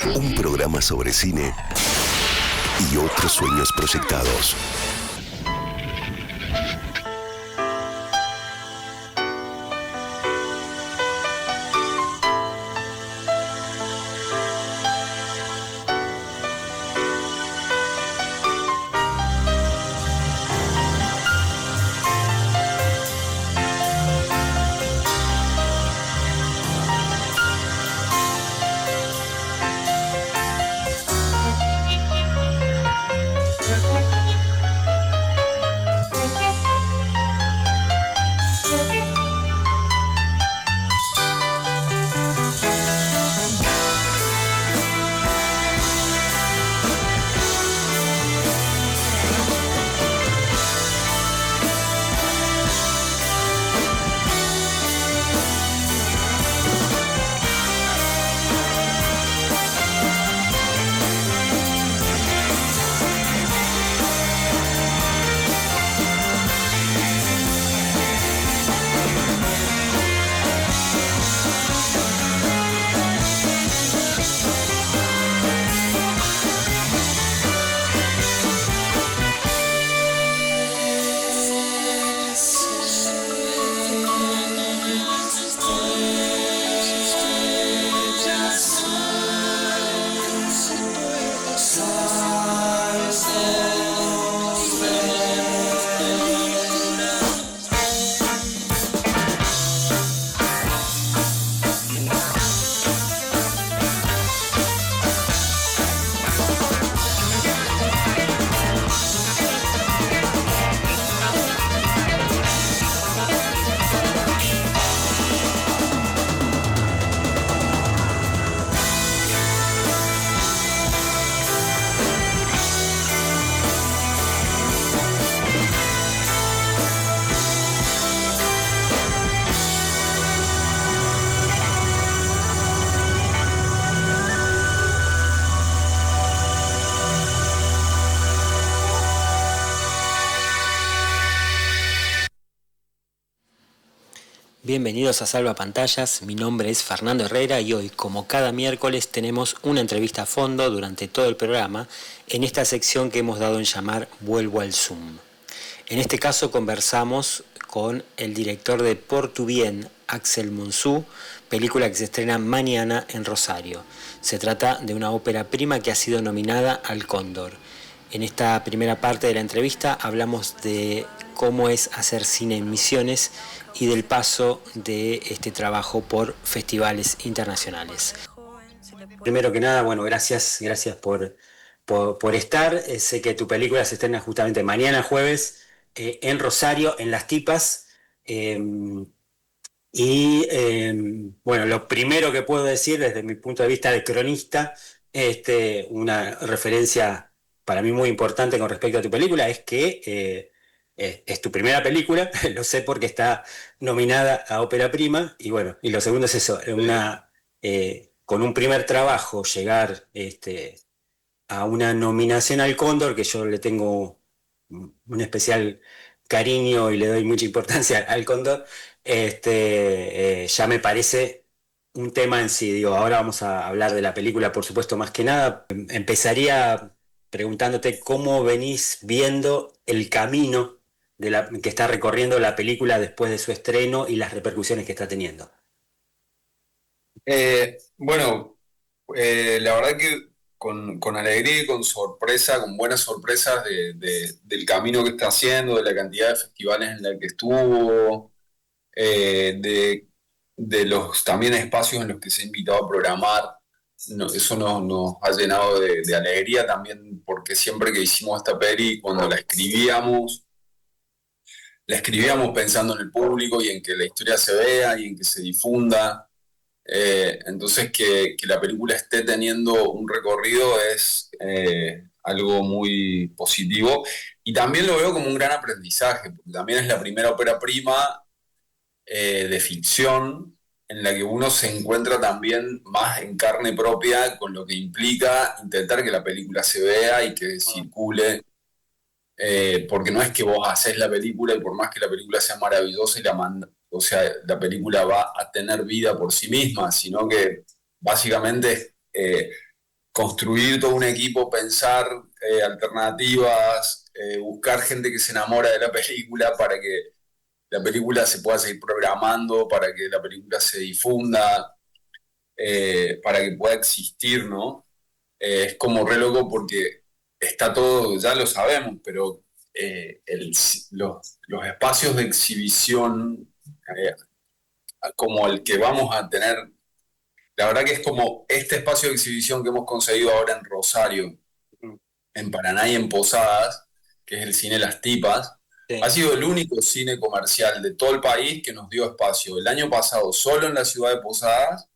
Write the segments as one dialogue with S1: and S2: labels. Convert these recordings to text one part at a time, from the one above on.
S1: Un programa sobre cine y otros sueños proyectados.
S2: Bienvenidos a Salva Pantallas, mi nombre es Fernando Herrera y hoy, como cada miércoles, tenemos una entrevista a fondo durante todo el programa en esta sección que hemos dado en llamar Vuelvo al Zoom. En este caso conversamos con el director de Por tu Bien, Axel Monsú, película que se estrena mañana en Rosario. Se trata de una ópera prima que ha sido nominada al Cóndor. En esta primera parte de la entrevista hablamos de cómo es hacer cine en Misiones y del paso de este trabajo por festivales internacionales. Primero que nada, bueno, gracias por estar. Sé que tu película se estrena justamente mañana jueves en Rosario, en Las Tipas. Bueno, lo primero que puedo decir desde mi punto de vista de cronista, una referencia para mí muy importante con respecto a tu película es que es tu primera película, lo sé porque está nominada a Ópera Prima, y bueno, y lo segundo es eso, con un primer trabajo llegar a una nominación al Cóndor, que yo le tengo un especial cariño y le doy mucha importancia al Cóndor, ya me parece un tema en sí. Digo, ahora vamos a hablar de la película, por supuesto, más que nada. Empezaría preguntándote cómo venís viendo el camino que está recorriendo la película después de su estreno y las repercusiones que está teniendo.
S3: La verdad que con alegría y con sorpresa, con buenas sorpresas del camino que está haciendo, de la cantidad de festivales en la que estuvo, de los también espacios en los que se ha invitado a programar. Eso nos ha llenado de alegría también, porque siempre que hicimos esta peli, cuando la escribíamos pensando en el público y en que la historia se vea y en que se difunda. Entonces que la película esté teniendo un recorrido es algo muy positivo, y también lo veo como un gran aprendizaje, porque también es la primera ópera prima de ficción en la que uno se encuentra también más en carne propia con lo que implica intentar que la película se vea y que circule, porque no es que vos haces la película y por más que la película sea maravillosa y o sea, la película va a tener vida por sí misma, sino que básicamente construir todo un equipo, pensar alternativas, buscar gente que se enamora de la película para que la película se pueda seguir programando, para que la película se difunda, para que pueda existir, ¿no? Es como re loco porque está todo, ya lo sabemos, pero los espacios de exhibición eh, como el que vamos a tener, la verdad que es como este espacio de exhibición que hemos conseguido ahora en Rosario, en Paraná y en Posadas, que es el cine Las Tipas, ha
S2: Sí.
S3: sido el único cine comercial de todo el país que nos dio espacio. El año pasado solo en la ciudad de Posadas,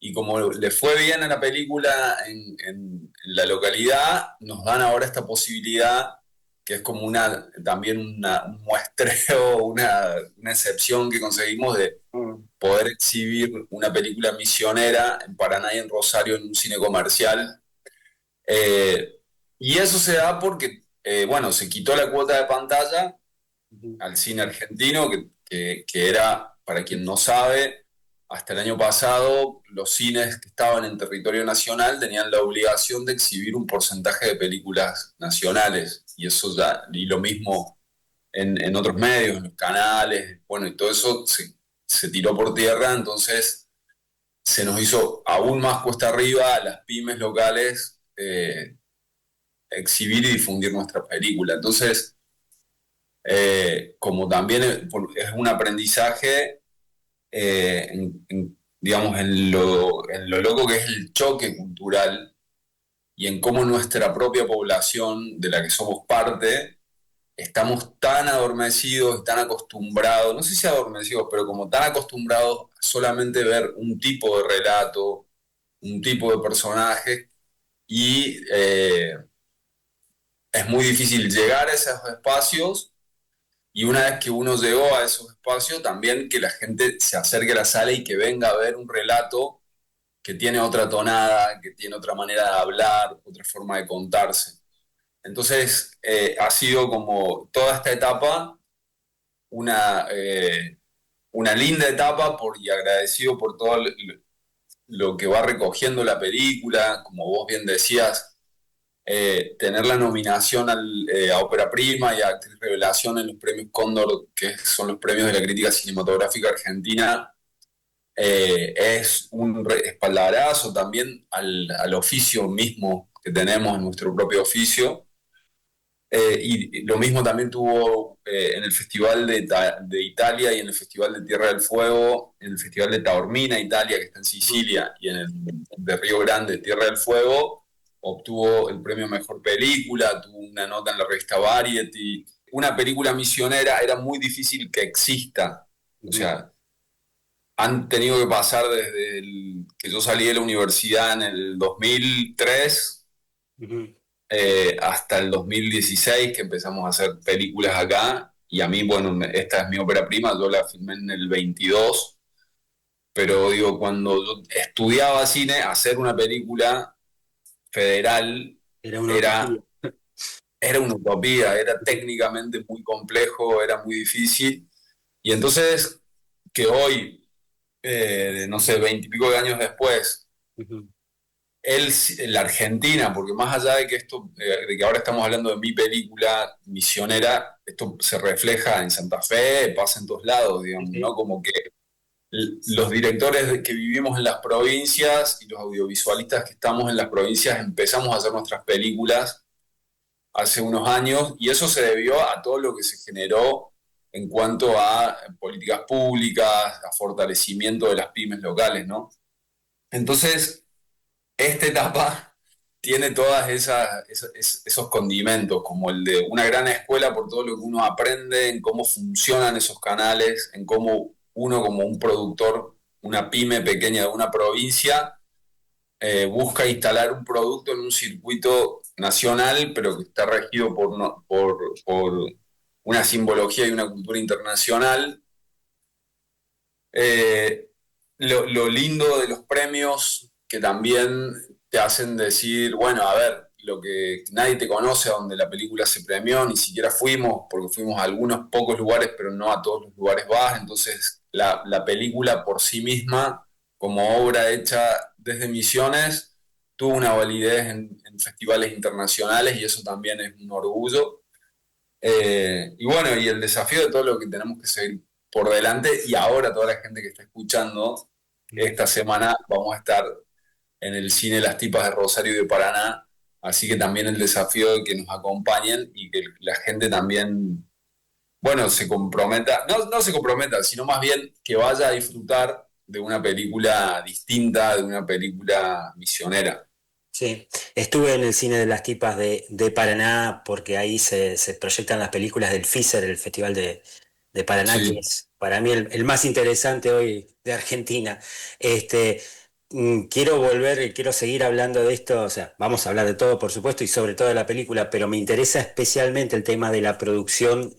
S3: y como le fue bien a la película en la localidad, nos dan ahora esta posibilidad que es como también un muestreo, una excepción que conseguimos de
S2: Mm.
S3: poder exhibir una película misionera en Paraná y en Rosario en un cine comercial. Eh, y eso se da porque, bueno, se quitó la cuota de pantalla
S2: Ujú.
S3: al cine argentino, que era, para quien no sabe, hasta el año pasado los cines que estaban en territorio nacional tenían la obligación de exhibir un porcentaje de películas nacionales, y eso ya, y lo mismo en otros medios, en los canales, bueno, y todo eso se tiró por tierra, entonces se nos hizo aún más cuesta arriba a las pymes locales exhibir y difundir nuestra película. Entonces, como también es un aprendizaje, digamos, en lo loco que es el choque cultural y en cómo nuestra propia población, de la que somos parte, estamos tan adormecidos y tan acostumbrados, no sé si adormecidos, pero como tan acostumbrados a solamente ver un tipo de relato, un tipo de personaje, y es muy difícil llegar a esos espacios. Y una vez que uno llegó a esos espacios, también que la gente se acerque a la sala y que venga a ver un relato que tiene otra tonada, que tiene otra manera de hablar, otra forma de contarse. Entonces, ha sido como toda esta etapa una, una linda etapa y agradecido por todo lo que va recogiendo la película, como vos bien decías, tener la nominación a Ópera Prima y a Actriz Revelación en los premios Cóndor, que son los premios de la crítica cinematográfica argentina, es un espaldarazo también al oficio mismo que tenemos en nuestro propio oficio. Y lo mismo también tuvo en el Festival de Italia y en el Festival de Tierra del Fuego, en el Festival de Taormina, Italia, que está en Sicilia, y en el de Río Grande, Tierra del Fuego, obtuvo el premio Mejor Película, tuvo una nota en la revista Variety. Una película misionera era muy difícil que exista. O
S2: Ujú.
S3: sea, han tenido que pasar desde que yo salí de la universidad en el 2003
S2: Ujú.
S3: hasta el 2016 que empezamos a hacer películas acá. Y a mí, bueno, esta es mi ópera prima, yo la filmé en el 22, pero digo, cuando yo estudiaba cine, hacer una película federal
S2: Era una utopía.
S3: era, era una utopía, era técnicamente muy complejo, era muy difícil. Y entonces, que hoy, no sé, 20 y pico de años después,
S2: Ujú.
S3: él, la Argentina, porque más allá de que esto, de que ahora estamos hablando de mi película misionera, esto se refleja en Santa Fe, pasa en todos lados,
S2: Sí,
S3: digamos, ¿no?
S2: sí.
S3: Como que los directores que vivimos en las provincias y los audiovisualistas que estamos en las provincias empezamos a hacer nuestras películas hace unos años, y eso se debió a todo lo que se generó en cuanto a políticas públicas, a fortalecimiento de las pymes locales, ¿no? Entonces, esta etapa tiene todas esos condimentos, como el de una gran escuela por todo lo que uno aprende, en cómo funcionan esos canales, en cómo uno como un productor, una pyme pequeña de una provincia, busca instalar un producto en un circuito nacional, pero que está regido por una simbología y una cultura internacional. Eh, lo lindo de los premios que también te hacen decir, bueno, a ver, lo que nadie te conoce, a donde la película se premió, ni siquiera fuimos, porque fuimos a algunos pocos lugares, pero no a todos los lugares vas, entonces la película por sí misma, como obra hecha desde Misiones, tuvo una validez en festivales internacionales y eso también es un orgullo. Y bueno, y el desafío de todo lo que tenemos que seguir por delante, y ahora toda la gente que está escuchando, esta semana vamos a estar en el cine Las Tipas de Rosario y de Paraná, así que también el desafío de que nos acompañen y que la gente también, bueno, se comprometa, no se comprometa, sino más bien que vaya a disfrutar de una película distinta, de una película misionera.
S2: Sí, estuve en el cine de las tipas de Paraná porque ahí se proyectan las películas del FISER, el Festival de Paraná, que
S3: Sí,
S2: es para mí el más interesante hoy de Argentina. Este, quiero volver, quiero seguir hablando de esto, o sea, vamos a hablar de todo, por supuesto, y sobre todo de la película, pero me interesa especialmente el tema de la producción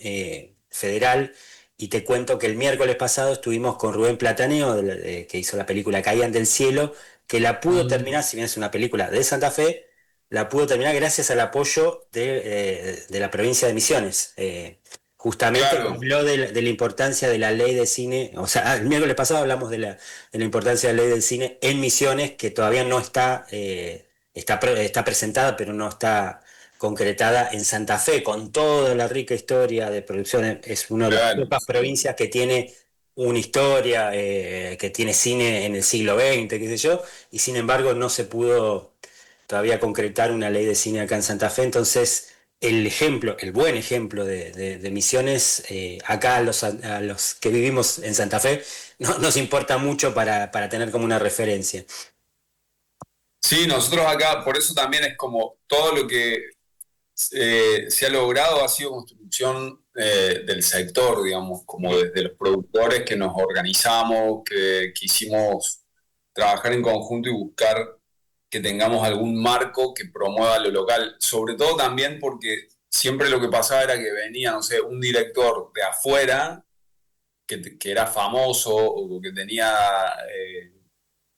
S2: federal. Y te cuento que el miércoles pasado estuvimos con Rubén Plataneo, que hizo la película Caían del Cielo, que la pudo terminar, si bien es una película de Santa Fe, la pudo terminar gracias al apoyo de la provincia de Misiones. Justamente
S3: claro,
S2: habló de la importancia de la ley de cine, o sea, el miércoles pasado hablamos de la importancia de la ley del cine en Misiones, que todavía no está, está presentada, pero no está concretada en Santa Fe, con toda la rica historia de producción. Es una de las
S3: claro,
S2: pocas
S3: sí.
S2: provincias que tiene una historia, que tiene cine en el siglo XX, qué sé yo, y sin embargo no se pudo todavía concretar una ley de cine acá en Santa Fe. Entonces, el ejemplo, el buen ejemplo de Misiones, acá a los que vivimos en Santa Fe, no, nos importa mucho para tener como una referencia.
S3: Sí, nosotros acá, por eso también es como todo lo que se ha logrado ha sido construcción del sector, digamos, como desde los productores que nos organizamos, que quisimos trabajar en conjunto y buscar que tengamos algún marco que promueva lo local, sobre todo también porque siempre lo que pasaba era que venía, no sé, un director de afuera que era famoso o que tenía,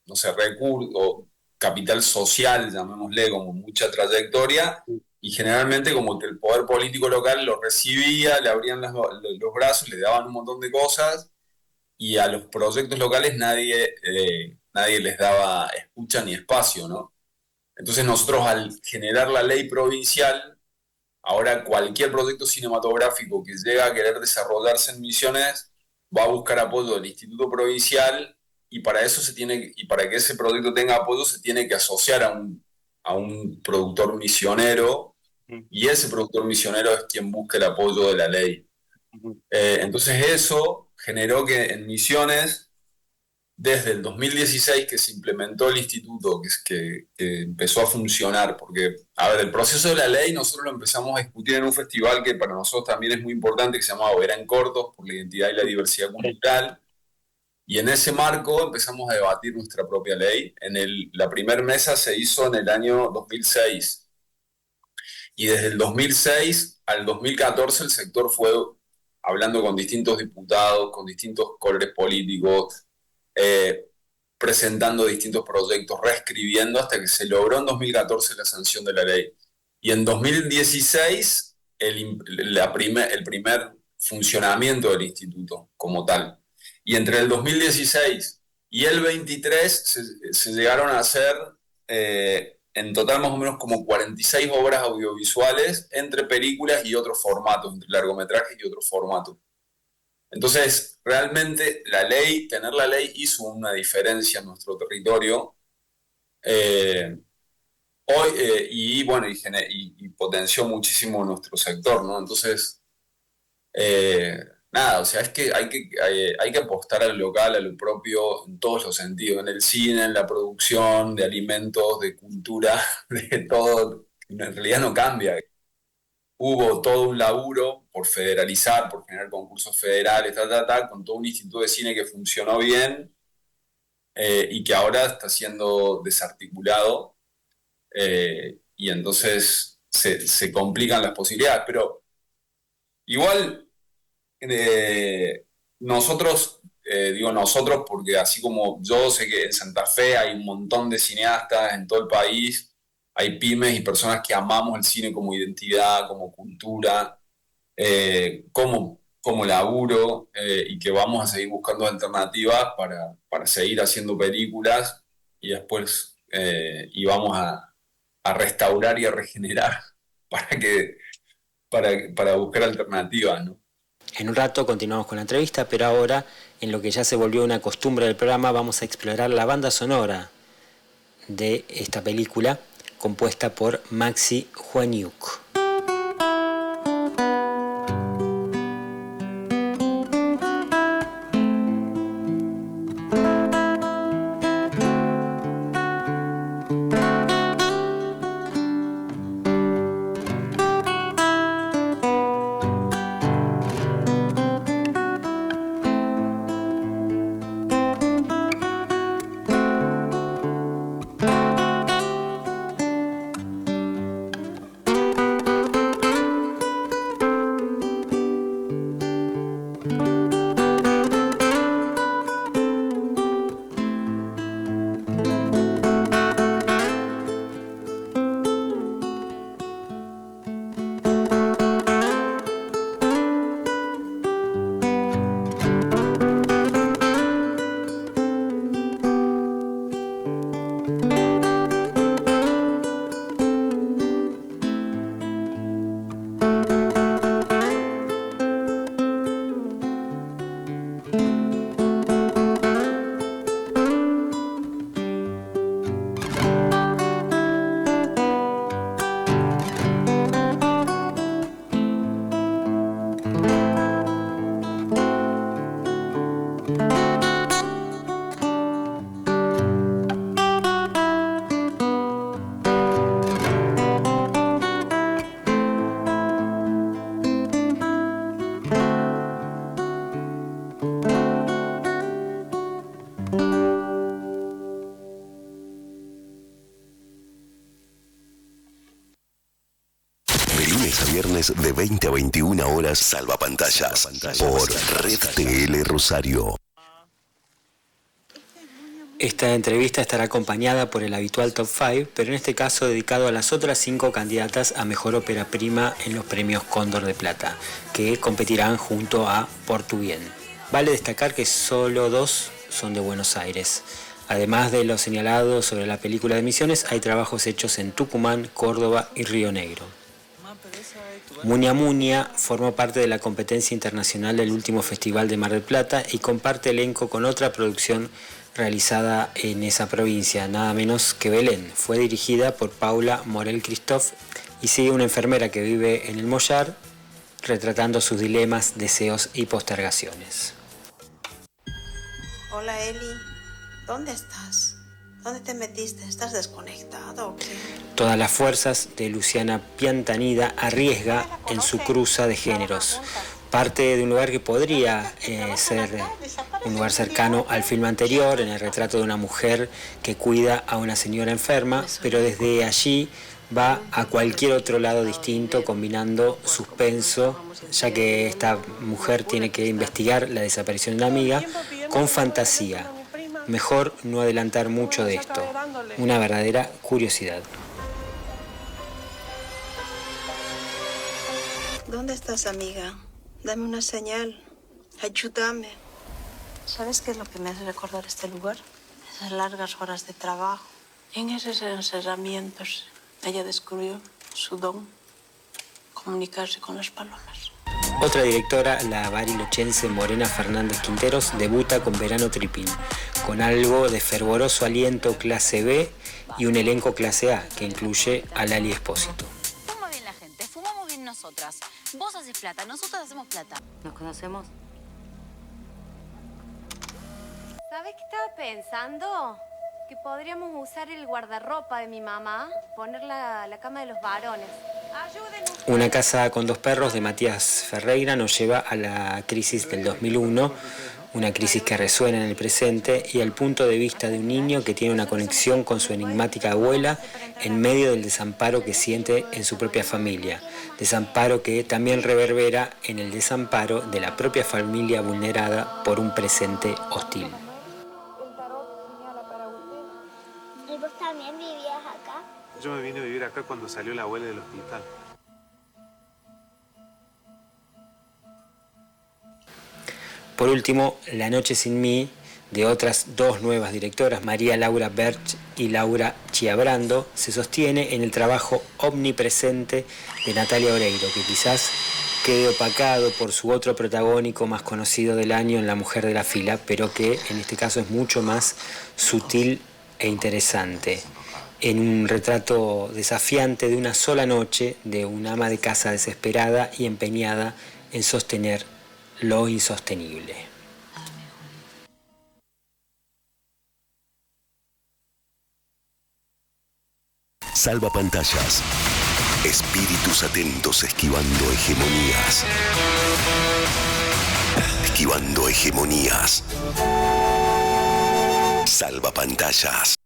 S3: no sé, recursos, capital social, llamémosle, como mucha trayectoria, y generalmente como que el poder político local lo recibía, le abrían los brazos, le daban un montón de cosas, y a los proyectos locales nadie les daba escucha ni espacio, ¿no? Entonces nosotros al generar la ley provincial, ahora cualquier proyecto cinematográfico que llega a querer desarrollarse en Misiones va a buscar apoyo del Instituto Provincial y para eso y para que ese proyecto tenga apoyo se tiene que asociar a un productor misionero y ese productor misionero es quien busca el apoyo de la ley. Entonces eso generó que en Misiones desde el 2016 que se implementó el instituto, que empezó a funcionar, porque, a ver, el proceso de la ley nosotros lo empezamos a discutir en un festival que para nosotros también es muy importante, que se llama Verán Cortos por la identidad y la diversidad cultural, y en ese marco empezamos a debatir nuestra propia ley. La primera mesa se hizo en el año 2006, y desde el 2006 al 2014 el sector fue hablando con distintos diputados, con distintos colores políticos, eh, presentando distintos proyectos, reescribiendo hasta que se logró en 2014 la sanción de la ley. Y en 2016 el primer funcionamiento del instituto como tal. Y entre el 2016 y el 23 se llegaron a hacer en total más o menos como 46 obras audiovisuales entre películas y otros formatos, entre largometrajes y otros formatos. Entonces, realmente tener la ley hizo una diferencia en nuestro territorio eh, hoy, y bueno, y potenció muchísimo nuestro sector, ¿no? Entonces, nada, o sea, es que hay que apostar al local, a lo propio, en todos los sentidos, en el cine, en la producción de alimentos, de cultura, de todo. En realidad no cambia. Hubo todo un laburo por federalizar, por generar concursos federales, con todo un instituto de cine que funcionó bien y que ahora está siendo desarticulado y entonces se complican las posibilidades. Pero igual eh, nosotros, digo nosotros porque así como yo sé que en Santa Fe hay un montón de cineastas en todo el país, hay pymes y personas que amamos el cine como identidad, como cultura como laburo y que vamos a seguir buscando alternativas para seguir haciendo películas y después y vamos a restaurar y a regenerar para buscar alternativas, ¿no?
S2: En un rato continuamos con la entrevista, pero ahora, en lo que ya se volvió una costumbre del programa, vamos a explorar la banda sonora de esta película, compuesta por Maxi Huaniuk.
S1: Viernes de 20 a 21 horas, Salvapantallas, por Red TL Rosario.
S2: Esta entrevista estará acompañada por el habitual Top 5, pero en este caso dedicado a las otras 5 candidatas a Mejor Ópera Prima en los premios Cóndor de Plata, que competirán junto a Por tu Bien. Vale destacar que solo 2 son de Buenos Aires. Además de lo señalado sobre la película de Misiones, hay trabajos hechos en Tucumán, Córdoba y Río Negro. Muña Muña formó parte de la competencia internacional del último Festival de Mar del Plata y comparte elenco con otra producción realizada en esa provincia, nada menos que Belén. Fue dirigida por Paula Morel Christoph y sigue una enfermera que vive en el Mollar, retratando sus dilemas, deseos y postergaciones.
S4: Hola Eli, ¿dónde estás? ¿Dónde te metiste? ¿Estás desconectado o qué?
S2: Todas las fuerzas de Luciana Piantanida arriesga en su cruza de géneros. Parte de un lugar que podría ser un lugar cercano al film anterior, en el retrato de una mujer que cuida a una señora enferma, pero desde allí va a cualquier otro lado distinto, combinando suspenso, ya que esta mujer tiene que investigar la desaparición de una amiga, con fantasía. Mejor no adelantar mucho de esto. Una verdadera curiosidad.
S4: ¿Dónde estás, amiga? Dame una señal. Ayúdame. ¿Sabes qué es lo que me hace recordar este lugar? Esas largas horas de trabajo. En esos encerramientos, ella descubrió su don, comunicarse con las palomas.
S2: Otra directora, la barilochense Morena Fernández Quinteros, debuta con Verano Tripín, con algo de fervoroso aliento clase B y un elenco clase A, que incluye a Lali Espósito.
S5: Fuma bien la gente, fumamos bien nosotras. Vos haces plata, nosotras hacemos plata.
S6: ¿Nos conocemos?
S7: ¿Sabes qué estaba pensando? Que podríamos usar el guardarropa de mi mamá, poner la cama de los varones. Ayúdenos.
S2: Una casa con 2 perros de Matías Ferreira nos lleva a la crisis del 2001, una crisis que resuena en el presente y al punto de vista de un niño que tiene una conexión con su enigmática abuela en medio del desamparo que siente en su propia familia. Desamparo que también reverbera en el desamparo de la propia familia vulnerada por un presente hostil.
S8: ¿Y vos también vivías acá?
S9: Yo me vine a vivir acá cuando salió la abuela del hospital.
S2: Por último, La noche sin mí, de otras dos nuevas directoras, María Laura Berch y Laura Chiabrando, se sostiene en el trabajo omnipresente de Natalia Oreiro, que quizás quede opacado por su otro protagónico más conocido del año en La mujer de la fila, pero que en este caso es mucho más sutil e interesante, en un retrato desafiante de una sola noche de una ama de casa desesperada y empeñada en sostener lo insostenible.
S1: Salvapantallas. Espíritus atentos esquivando hegemonías. Esquivando hegemonías. Salvapantallas.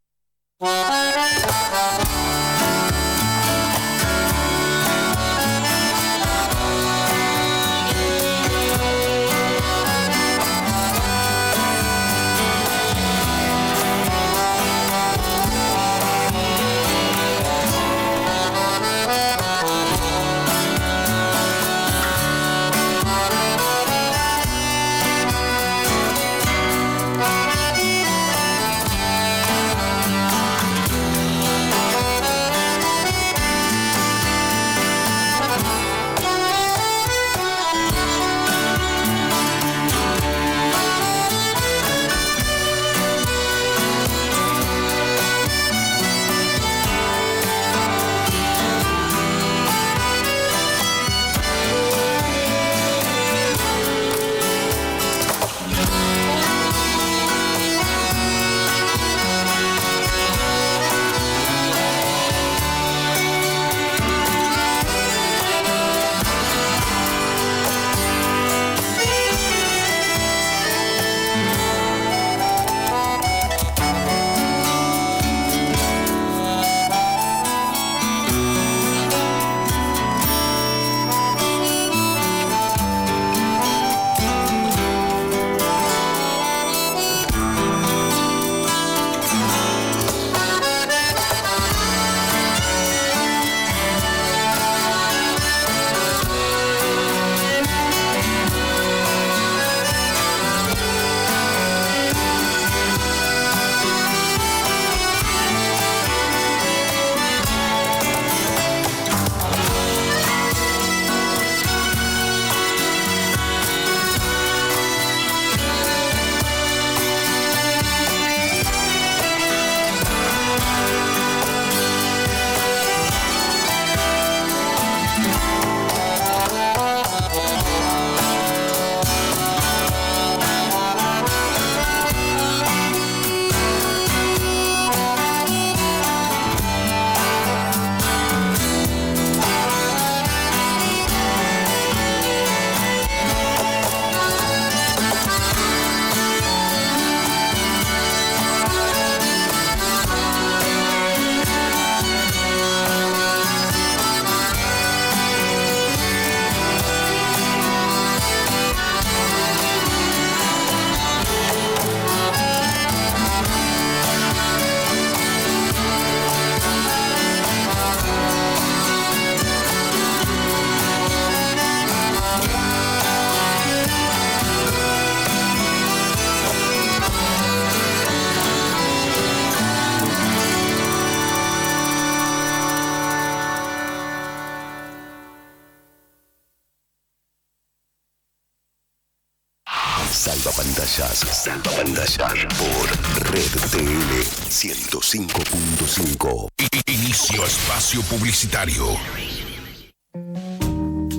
S1: Salvapantallas por Red TL 105.5.
S6: Inicio espacio publicitario.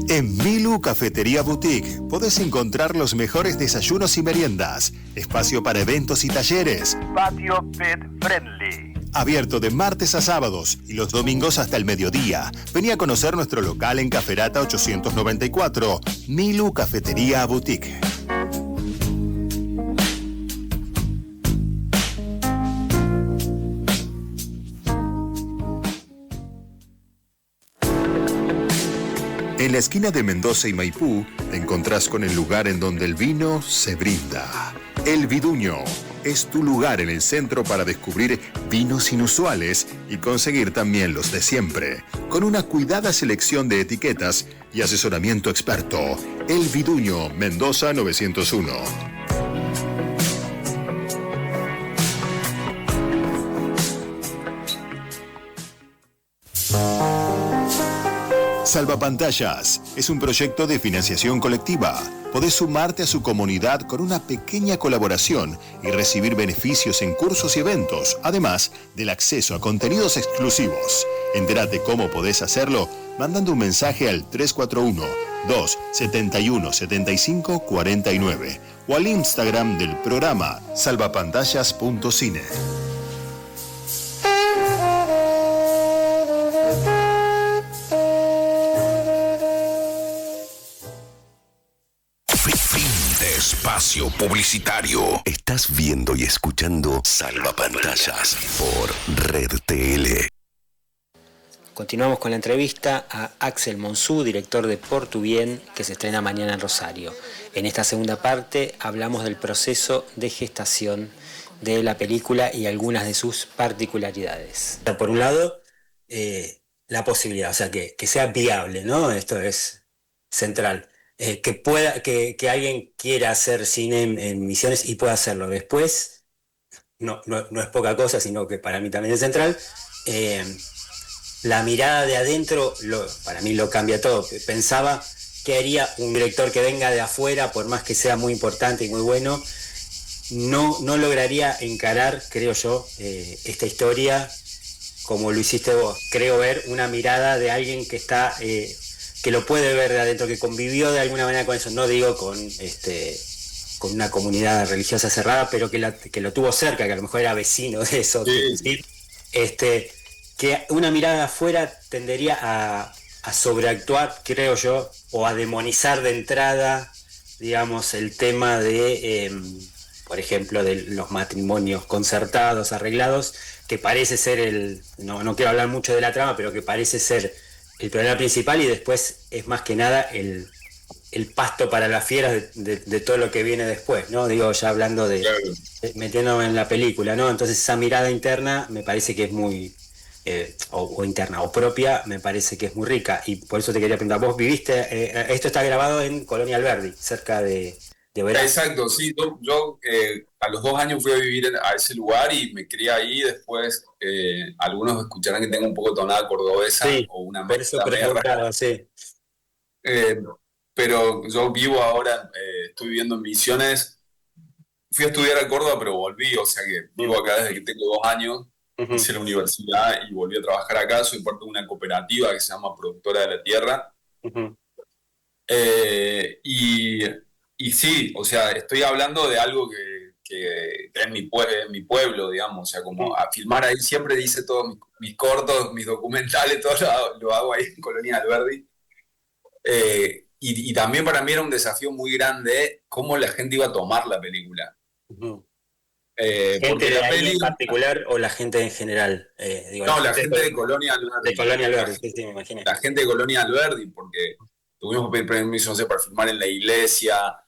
S10: En Milu Cafetería Boutique podés encontrar los mejores desayunos y meriendas, espacio para eventos y talleres, patio pet friendly. Abierto de martes a sábados y los domingos hasta el mediodía. Vení a conocer nuestro local en Caferata 894, Milu Cafetería Boutique. En la esquina de Mendoza y Maipú te encontrás con el lugar en donde el vino se brinda. El Viduño es tu lugar en el centro para descubrir vinos inusuales y conseguir también los de siempre. Con una cuidada selección de etiquetas y asesoramiento experto. El Viduño, Mendoza 901. Salvapantallas es un proyecto de financiación colectiva. Podés sumarte a su comunidad con una pequeña colaboración y recibir beneficios en cursos y eventos, además del acceso a contenidos exclusivos. Entérate cómo podés hacerlo mandando un mensaje al 341-271-7549 o al Instagram del programa salvapantallas.cine.
S6: Espacio publicitario.
S1: Estás viendo y escuchando Salvapantallas por Red TL.
S2: Continuamos con la entrevista a Axel Monsú, director de Por tu Bien, que se estrena mañana en Rosario. En esta segunda parte hablamos del proceso de gestación de la película y algunas de sus particularidades. Por un lado, la posibilidad, o sea, que sea viable, ¿no? Esto es central. Que alguien quiera hacer cine en Misiones y pueda hacerlo. Después, no es poca cosa, sino que para mí también es central. La mirada de adentro, para mí lo cambia todo. Pensaba que haría un director que venga de afuera, por más que sea muy importante y muy bueno, no lograría encarar, creo yo, esta historia como lo hiciste vos. Creo ver una mirada de alguien que está... que lo puede ver de adentro, que convivió de alguna manera con eso, no digo con una comunidad religiosa cerrada, pero que lo tuvo cerca, que a lo mejor era vecino de eso. Sí. Que una mirada de afuera tendería a sobreactuar, creo yo, o a demonizar de entrada, digamos, el tema de, por ejemplo, de los matrimonios concertados, arreglados, que parece ser no quiero hablar mucho de la trama, pero que parece ser el problema principal, y después es más que nada el pasto para las fieras de todo lo que viene después, ¿no? Digo, ya hablando metiéndome en la película, ¿no? Entonces esa mirada interna me parece que es muy, o interna o propia, me parece que es muy rica, y por eso te quería preguntar, vos viviste, esto está grabado en Colonia Alberdi, cerca de Oberá.
S3: Exacto, sí, yo a los 2 años fui a vivir a ese lugar y me crié ahí. Después algunos escucharán que tengo un poco tonada cordobesa, sí, o una mezcla merra.
S2: Sí.
S3: Pero yo vivo ahora, estoy viviendo en Misiones. Fui a estudiar a Córdoba, pero volví, o sea que vivo acá desde que tengo 2 años. Hice la universidad y volví a trabajar acá. Soy parte de una cooperativa que se llama Productora de la Tierra. Y sí, o sea, estoy hablando de algo que es mi pueblo, digamos. O sea, como a filmar ahí siempre hice todos mis cortos, mis documentales, todo lo hago ahí en Colonia Alberdi. Y también para mí era un desafío muy grande cómo la gente iba a tomar la película.
S2: ¿Gente de ahí en particular o la gente en general?
S3: La gente de Colonia Alberdi.
S2: De Colonia Alberdi, sí, me imaginé.
S3: La gente de Colonia Alberdi, porque tuvimos que pedir permiso, no sé, para filmar en la iglesia,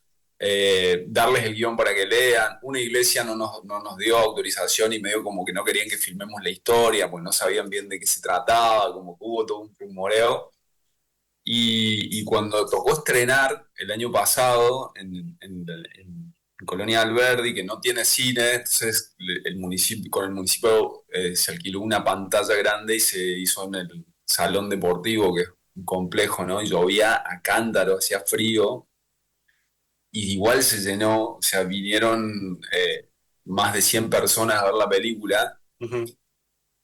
S3: darles el guión para que lean. Una iglesia no nos dio autorización y medio como que no querían que filmemos la historia, pues no sabían bien de qué se trataba, como que hubo todo un rumoreo. Y cuando tocó estrenar el año pasado en Colonia Alberdi, que no tiene cine, entonces con el municipio se alquiló una pantalla grande y se hizo en el salón deportivo, que es un complejo, ¿no? Y llovía a cántaro, hacía frío, y igual se llenó, o sea, vinieron más de 100 personas a ver la película.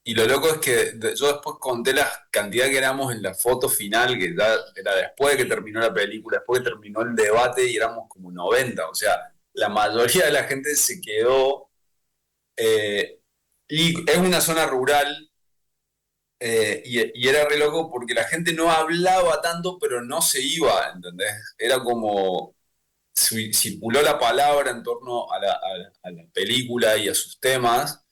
S3: Y lo loco es que yo después conté la cantidad que éramos en la foto final, que ya era después de que terminó la película, después que terminó el debate, y éramos como 90, o sea, la mayoría de la gente se quedó, y es una zona rural, y era re loco porque la gente no hablaba tanto, pero no se iba, ¿entendés? Era como, circuló la palabra en torno a la película y a sus temas,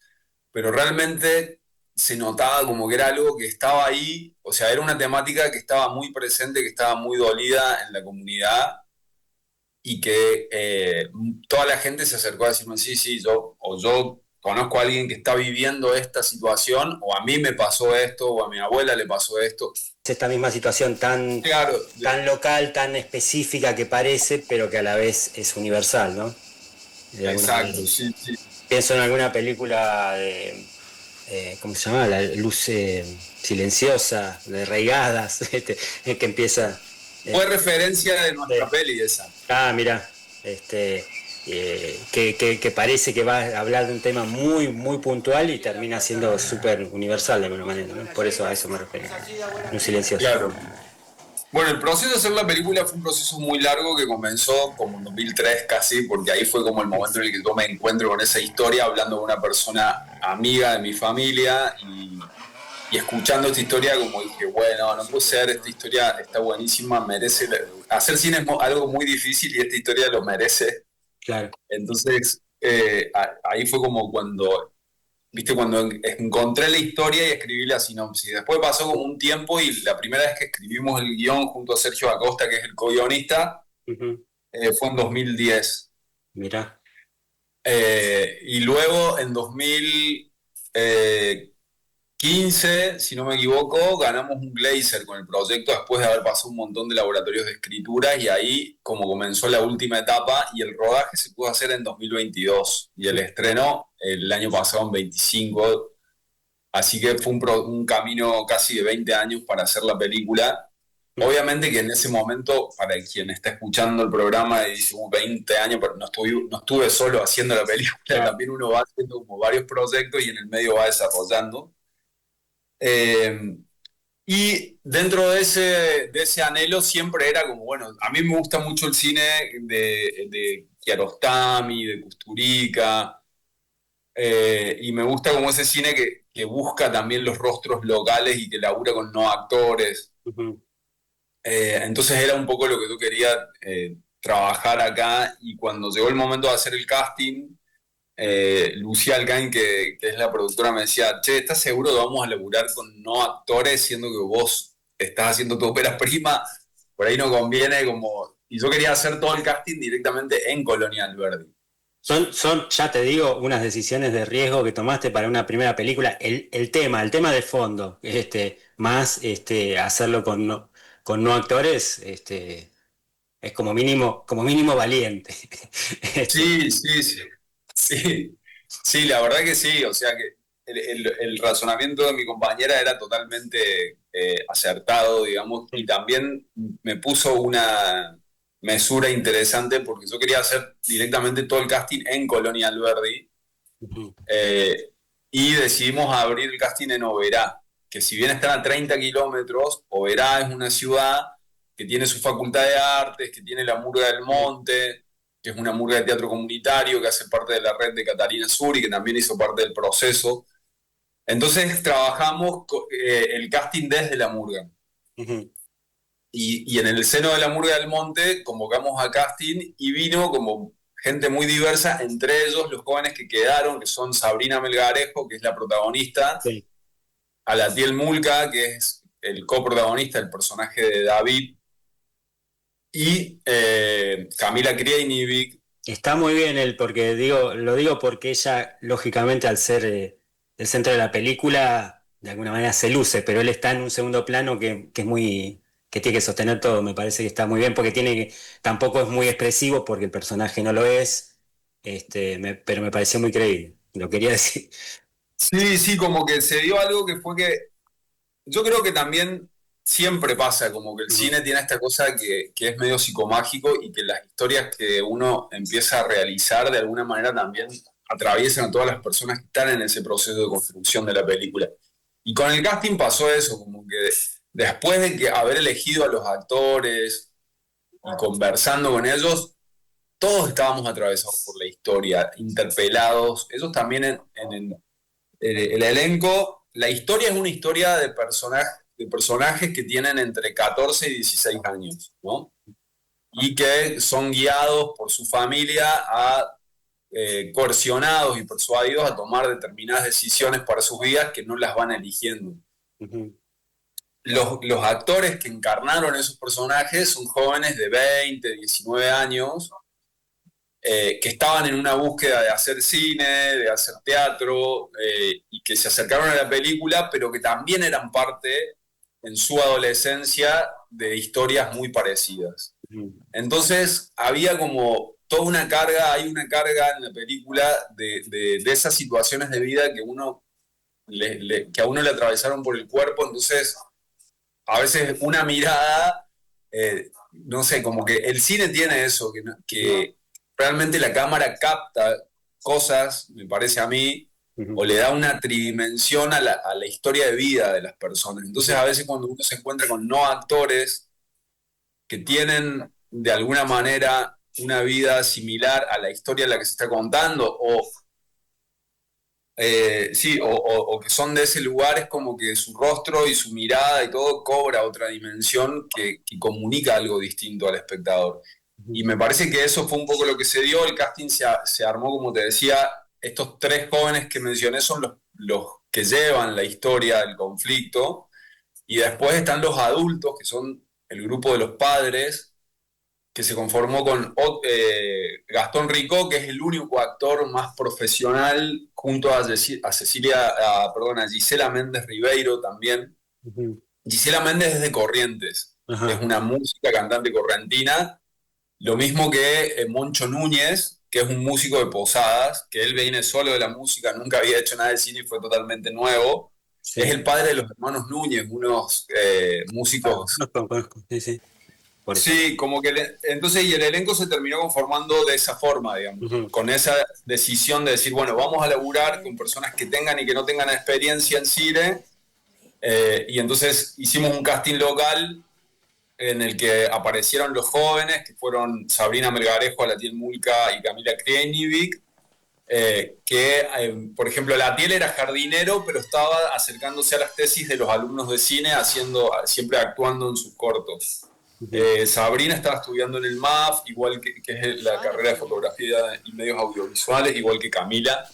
S3: pero realmente se notaba como que era algo que estaba ahí, o sea, era una temática que estaba muy presente, que estaba muy dolida en la comunidad, y que toda la gente se acercó a decirme, sí, yo conozco a alguien que está viviendo esta situación, o a mí me pasó esto, o a mi abuela le pasó esto.
S2: Esta misma situación tan local, tan específica que parece, pero que a la vez es universal, ¿no?
S3: Exacto, sí.
S2: Pienso en alguna película de ¿cómo se llama? La luz silenciosa, de Reigadas, que empieza...
S3: Fue referencia de nuestra peli esa.
S2: Ah, mirá, que parece que va a hablar de un tema muy, muy puntual y termina siendo súper universal de alguna manera, ¿no? Por eso a eso me refiero, luz silenciosa.
S3: Claro. Bueno, el proceso de hacer la película fue un proceso muy largo que comenzó como en 2003 casi, porque ahí fue como el momento en el que yo me encuentro con esa historia, hablando con una persona amiga de mi familia y escuchando esta historia, como dije, bueno, no puede ser, esta historia está buenísima, merece... Hacer cine es algo muy difícil y esta historia lo merece.
S2: Claro.
S3: Entonces, ahí fue como cuando encontré la historia y escribí la sinopsis. Después pasó como un tiempo y la primera vez que escribimos el guión junto a Sergio Acosta, que es el co-guionista, fue en 2010.
S2: Mirá.
S3: Y luego en 2015, si no me equivoco, ganamos un Glazer con el proyecto después de haber pasado un montón de laboratorios de escritura y ahí como comenzó la última etapa y el rodaje se pudo hacer en 2022 y el estreno el año pasado en 25, así que fue un camino casi de 20 años para hacer la película. Obviamente que en ese momento, para quien está escuchando el programa y dice 20 años, pero no estuve solo haciendo la película, claro. También uno va haciendo como varios proyectos y en el medio va desarrollando. Y dentro de ese anhelo siempre era como, bueno, a mí me gusta mucho el cine de Kiarostami, de Kusturica, y me gusta como ese cine que busca también los rostros locales y que labura con no actores. Entonces era un poco lo que yo quería trabajar acá, y cuando llegó el momento de hacer el casting, Lucía Alcain, que es la productora, me decía, che, ¿estás seguro que vamos a laburar con no actores, siendo que vos estás haciendo tu ópera prima? Por ahí no conviene, como... Y yo quería hacer todo el casting directamente en Colonia Alberdi.
S2: Son, ya te digo, unas decisiones de riesgo que tomaste para una primera película. El tema de fondo, más hacerlo con no actores, es como mínimo valiente.
S3: Sí, la verdad que sí, o sea que el razonamiento de mi compañera era totalmente acertado, digamos, y también me puso una mesura interesante porque yo quería hacer directamente todo el casting en Colonia Alberdi, y decidimos abrir el casting en Oberá, que si bien están a 30 kilómetros, Oberá es una ciudad que tiene su facultad de artes, que tiene la Murga del Monte, que es una murga de teatro comunitario que hace parte de la red de Catarina Sur y que también hizo parte del proceso. Entonces trabajamos el casting desde la murga. Y en el seno de la Murga del Monte convocamos a casting y vino como gente muy diversa, entre ellos los jóvenes que quedaron, que son Sabrina Melgarejo, que es la protagonista, sí. Alatiel Mulca, que es el coprotagonista, el personaje de David, y Camila Kriejnivik.
S2: Está muy bien porque lo digo porque ella, lógicamente, al ser el centro de la película, de alguna manera se luce, pero él está en un segundo plano que es muy... que tiene que sostener todo. Me parece que está muy bien porque tampoco es muy expresivo porque el personaje no lo es, pero me pareció muy creíble, lo quería decir.
S3: Sí, como que se dio algo que fue que yo creo que también siempre pasa, como que el cine tiene esta cosa que es medio psicomágico y que las historias que uno empieza a realizar de alguna manera también atraviesan a todas las personas que están en ese proceso de construcción de la película. Y con el casting pasó eso, como que después de haber elegido a los actores y conversando con ellos, todos estábamos atravesados por la historia, interpelados. Ellos también en el elenco. La historia es una historia de personajes que tienen entre 14 y 16 años, ¿no? Y que son guiados por su familia coercionados y persuadidos a tomar determinadas decisiones para sus vidas que no las van eligiendo. Los actores que encarnaron esos personajes son jóvenes de 20, 19 años, que estaban en una búsqueda de hacer cine, de hacer teatro, y que se acercaron a la película, pero que también eran parte, en su adolescencia, de historias muy parecidas. Entonces, había como toda una carga, hay una carga en la película de esas situaciones de vida que uno que a uno le atravesaron por el cuerpo, entonces a veces una mirada, no sé, como que el cine tiene eso, que realmente la cámara capta cosas, me parece a mí, o le da una tridimensión a la historia de vida de las personas. Entonces a veces cuando uno se encuentra con no actores que tienen de alguna manera una vida similar a la historia en la que se está contando, o que son de ese lugar, es como que su rostro y su mirada y todo cobra otra dimensión que comunica algo distinto al espectador. Y me parece que eso fue un poco lo que se dio. El casting se armó, como te decía, estos 3 jóvenes que mencioné son los que llevan la historia del conflicto, y después están los adultos, que son el grupo de los padres, que se conformó con Gastón Ricó, que es el único actor más profesional, junto a Gisela Méndez Ribeiro también. Gisela Méndez es de Corrientes, es una música, cantante correntina, lo mismo que Moncho Núñez, que es un músico de Posadas, que él viene solo de la música, nunca había hecho nada de cine y fue totalmente nuevo. Sí. Es el padre de los hermanos Núñez, unos músicos...
S2: Sí.
S3: Sí, como que entonces y el elenco se terminó conformando de esa forma, digamos, con esa decisión de decir, bueno, vamos a laburar con personas que tengan y que no tengan experiencia en cine, y entonces hicimos un casting local en el que aparecieron los jóvenes, que fueron Sabrina Melgarejo, Latiel Mulca y Camila Krenievich, por ejemplo, Latiel era jardinero, pero estaba acercándose a las tesis de los alumnos de cine, siempre actuando en sus cortos. Sabrina estaba estudiando en el MAF, igual que es la carrera de fotografía y medios audiovisuales, igual que Camila.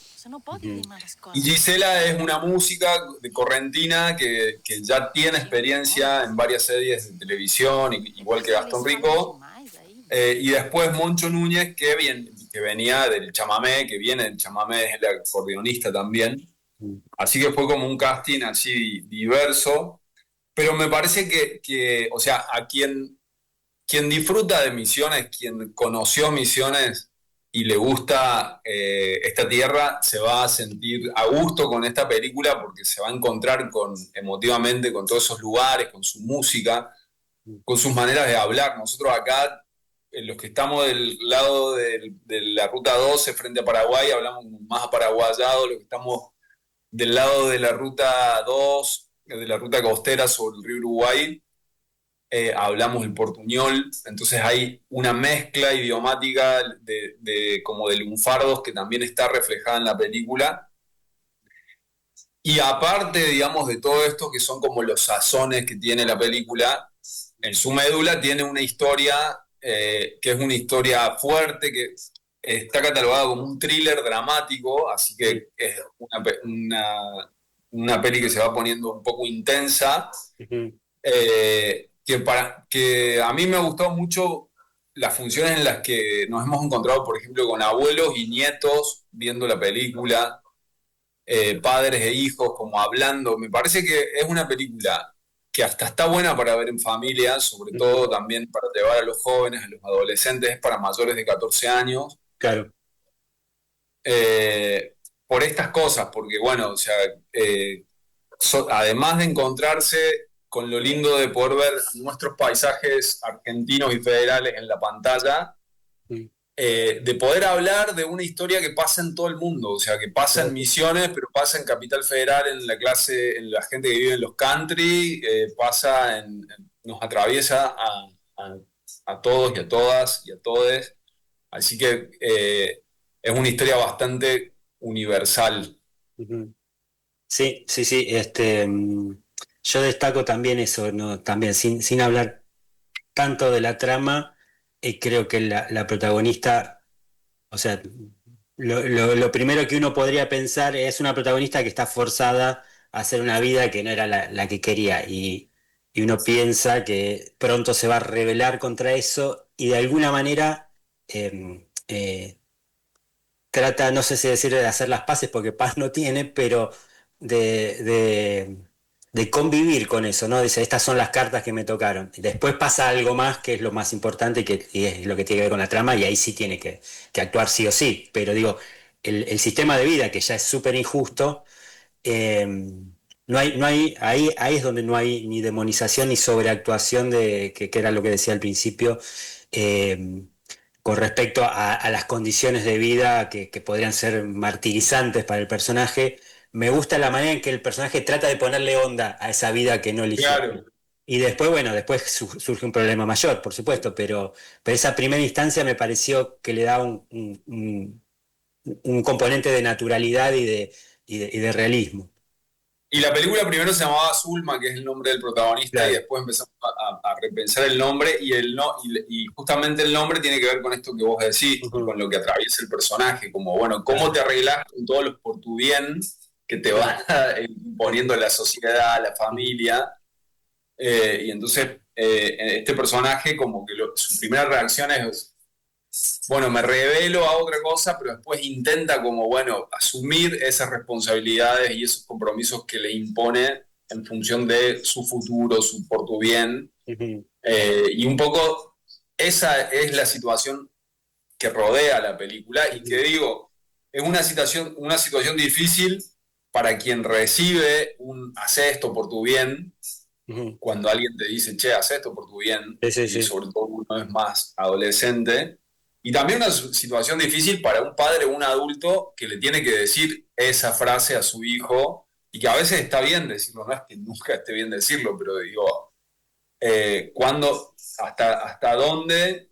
S3: Y Gisela es una música de correntina que ya tiene experiencia en varias series de televisión, igual que Gastón Ricó. Y después Moncho Núñez, que venía del chamamé, que viene del chamamé, es el acordeonista también. Así que fue como un casting así diverso. Pero me parece que o sea, a quien disfruta de Misiones, quien conoció Misiones y le gusta esta tierra, se va a sentir a gusto con esta película porque se va a encontrar emotivamente con todos esos lugares, con su música, con sus maneras de hablar. Nosotros acá, los que estamos del lado de la Ruta 12 frente a Paraguay, hablamos más aparaguayado. Los que estamos del lado de la Ruta 2, de la ruta costera sobre el río Uruguay, hablamos el portuñol, entonces hay una mezcla idiomática como de lunfardos que también está reflejada en la película. Y aparte, digamos, de todo esto que son como los sazones que tiene la película, en su médula tiene una historia que es una historia fuerte, que está catalogada como un thriller dramático, así que es una peli que se va poniendo un poco intensa, que a mí me ha gustado mucho las funciones en las que nos hemos encontrado, por ejemplo, con abuelos y nietos viendo la película, padres e hijos como hablando. Me parece que es una película que hasta está buena para ver en familia, sobre todo también para llevar a los jóvenes, a los adolescentes, es para mayores de 14 años.
S2: Claro.
S3: Por estas cosas, porque bueno, o sea, además de encontrarse con lo lindo de poder ver nuestros paisajes argentinos y federales en la pantalla, de poder hablar de una historia que pasa en todo el mundo, o sea, que pasa en Misiones, pero pasa en Capital Federal, en la gente que vive en los country, nos atraviesa a todos y a todas y a todes, así que es una historia bastante universal.
S2: Sí. Yo destaco también eso, ¿no? También sin hablar tanto de la trama, creo que la protagonista, o sea, lo primero que uno podría pensar es una protagonista que está forzada a hacer una vida que no era la que quería, y uno piensa que pronto se va a rebelar contra eso y de alguna manera trata, no sé si decir de hacer las paces porque paz no tiene, pero de convivir con eso, ¿no? Dice, estas son las cartas que me tocaron. Después pasa algo más que es lo más importante y es lo que tiene que ver con la trama, y ahí sí tiene que actuar sí o sí. Pero digo, el sistema de vida, que ya es súper injusto, ahí es donde no hay ni demonización ni sobreactuación que era lo que decía al principio, con respecto a las condiciones de vida que podrían ser martirizantes para el personaje. Me gusta la manera en que el personaje trata de ponerle onda a esa vida que no eligió.
S3: Claro.
S2: Y después, bueno, surge un problema mayor, por supuesto, pero esa primera instancia me pareció que le da un componente de naturalidad y de realismo.
S3: Y la película primero se llamaba Zulma, que es el nombre del protagonista, claro. Y después empezamos a repensar el nombre, y justamente el nombre tiene que ver con esto que vos decís, con lo que atraviesa el personaje, como, bueno, cómo te arreglás con todos los por tu bien que te van imponiendo la sociedad, la familia, y entonces este personaje como que su primera reacción es, bueno, me revelo a otra cosa, pero después intenta como, bueno, asumir esas responsabilidades y esos compromisos que le impone en función de su futuro, su por tu bien. Y un poco esa es la situación que rodea la película y que digo, es una situación difícil para quien recibe haz esto por tu bien, cuando alguien te dice, che, haz esto por tu bien, y sobre todo uno es más adolescente. Y también una situación difícil para un padre o un adulto que le tiene que decir esa frase a su hijo, y que a veces está bien decirlo, no es que nunca esté bien decirlo, pero digo, hasta dónde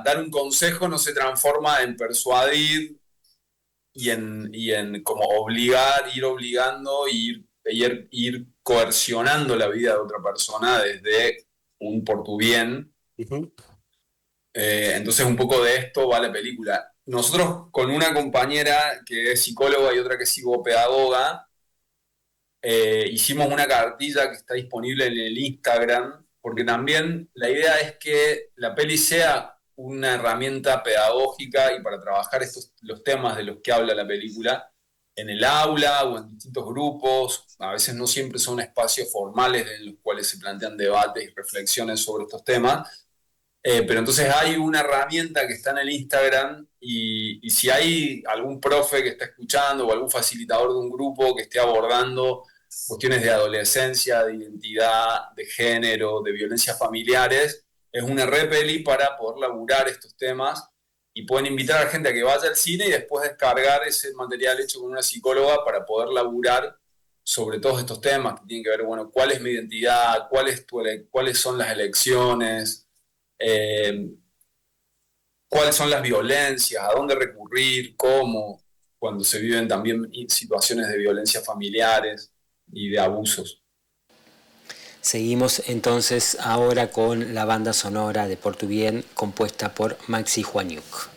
S3: dar un consejo no se transforma en persuadir y en como ir obligando, ir coercionando la vida de otra persona desde un por tu bien. Entonces un poco de esto va la película. Nosotros con una compañera que es psicóloga y otra que es psicopedagoga, hicimos una cartilla que está disponible en el Instagram, porque también la idea es que la peli sea una herramienta pedagógica y para trabajar los temas de los que habla la película en el aula o en distintos grupos. A veces no siempre son espacios formales en los cuales se plantean debates y reflexiones sobre estos temas, pero entonces hay una herramienta que está en el Instagram y si hay algún profe que está escuchando o algún facilitador de un grupo que esté abordando cuestiones de adolescencia, de identidad, de género, de violencias familiares, es una peli para poder laburar estos temas y pueden invitar a la gente a que vaya al cine y después descargar ese material hecho con una psicóloga para poder laburar sobre todos estos temas que tienen que ver, bueno, cuál es mi identidad, cuáles son las elecciones, cuáles son las violencias, a dónde recurrir, cómo, cuando se viven también situaciones de violencia familiares y de abusos.
S11: Seguimos entonces ahora con la banda sonora de Por tu bien, compuesta por Maxi Juaniuk.